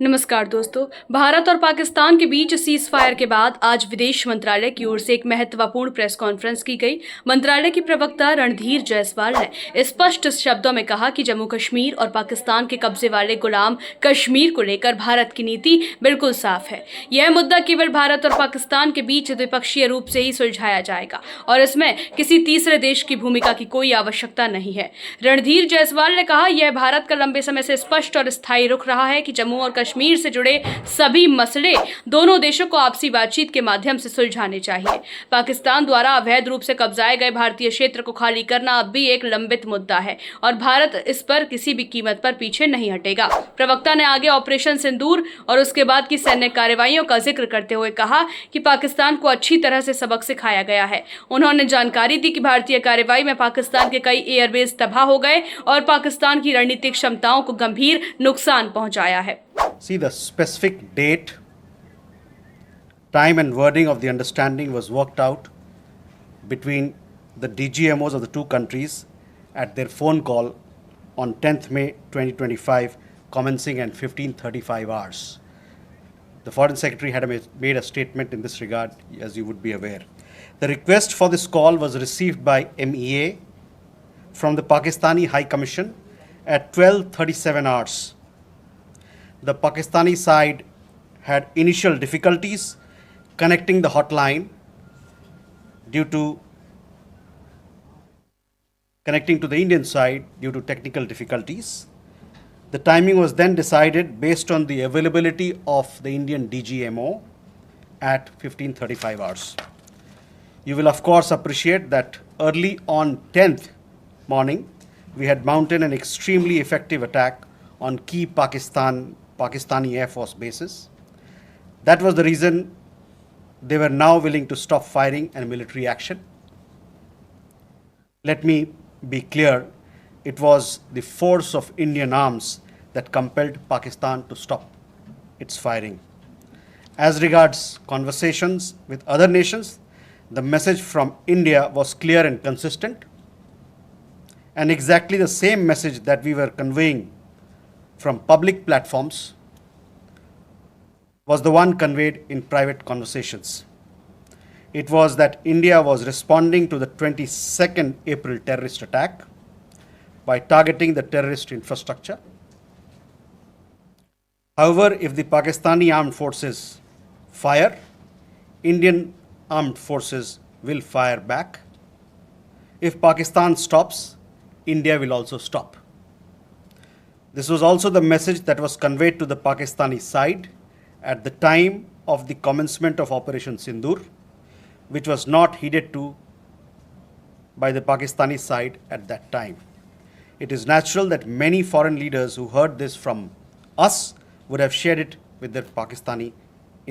नमस्कार दोस्तों। भारत और पाकिस्तान के बीच सीज फायर के बाद आज विदेश मंत्रालय की ओर से एक महत्वपूर्ण प्रेस कॉन्फ्रेंस की गई। मंत्रालय की प्रवक्ता रणधीर जायसवाल ने स्पष्ट शब्दों में कहा कि जम्मू कश्मीर और पाकिस्तान के कब्जे वाले गुलाम कश्मीर को लेकर भारत की नीति बिल्कुल साफ है। यह मुद्दा केवल भारत और पाकिस्तान के बीच द्विपक्षीय रूप से ही सुलझाया जाएगा और इसमें किसी तीसरे देश की भूमिका की कोई आवश्यकता नहीं है। रणधीर जायसवाल ने कहा, यह भारत का लंबे समय से स्पष्ट और स्थायी रुख रहा है कि जम्मू और कश्मीर से जुड़े सभी मसले दोनों देशों को आपसी बातचीत के माध्यम से सुलझाने चाहिए। पाकिस्तान द्वारा अवैध रूप से कब्जाए गए भारतीय क्षेत्र को खाली करना अब भी एक लंबित मुद्दा है और भारत इस पर किसी भी कीमत पर पीछे नहीं हटेगा। प्रवक्ता ने आगे ऑपरेशन सिंदूर और उसके बाद की सैन्य कार्रवाइयों का जिक्र करते हुए कहा कि पाकिस्तान को अच्छी तरह से सबक सिखाया गया है। उन्होंने जानकारी दी कि भारतीय कार्रवाई में पाकिस्तान के कई एयरबेस तबाह हो गए और पाकिस्तान की रणनीतिक क्षमताओं को गंभीर नुकसान पहुंचाया है। See, the specific date, time and wording of the understanding was worked out between the DGMOs of the two countries at their phone call on 10th May 2025, commencing at 15:35 hours. The Foreign Secretary had made a statement in this regard, as you would be aware. The request for this call was received by MEA from the Pakistani High Commission at 12:37 hours. The Pakistani side had initial difficulties connecting the hotline due to connecting to the Indian side due to technical difficulties. The timing was then decided based on the availability of the Indian DGMO at 15:35 hours. You will of course appreciate that early on 10th morning, we had mounted an extremely effective attack on key Pakistani Air Force bases. That was the reason they were now willing to stop firing and military action. Let me be clear, it was the force of Indian arms that compelled Pakistan to stop its firing. As regards conversations with other nations, the message from India was clear and consistent, and exactly the same message that we were conveying from public platforms was the one conveyed in private conversations. It was that India was responding to the 22nd April terrorist attack by targeting the terrorist infrastructure. However, if the Pakistani armed forces fire, Indian armed forces will fire back. If Pakistan stops, India will also stop. This was also the message that was conveyed to the Pakistani side at the time of the commencement of Operation Sindoor, which was not heeded to by the Pakistani side at that time. It is natural that many foreign leaders who heard this from us would have shared it with their Pakistani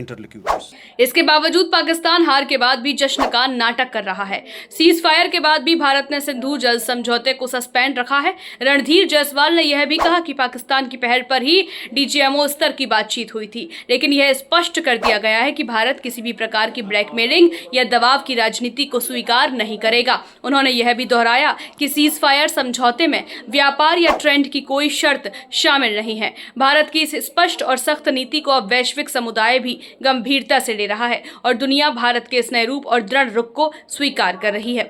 interlocutors. इसके बावजूद पाकिस्तान हार के बाद भी जश्न का नाटक कर रहा है। सीज फायर के बाद भी भारत ने सिंधु जल समझौते को सस्पेंड रखा है। रणधीर जायसवाल ने यह भी कहा कि पाकिस्तान की पहल पर ही डीजीएमओ स्तर की बातचीत हुई थी, लेकिन यह स्पष्ट कर दिया गया है कि भारत किसी भी प्रकार की ब्लैकमेलिंग या दबाव की राजनीति को स्वीकार नहीं करेगा। उन्होंने यह भी दोहराया कि सीज फायर समझौते में व्यापार या ट्रेंड की कोई शर्त शामिल नहीं है। भारत की इस स्पष्ट और सख्त नीति को अब वैश्विक समुदाय भी गंभीरता से ले रहा है और दुनिया भारत के इस नए रूप और दृढ़ रुख को स्वीकार कर रही है।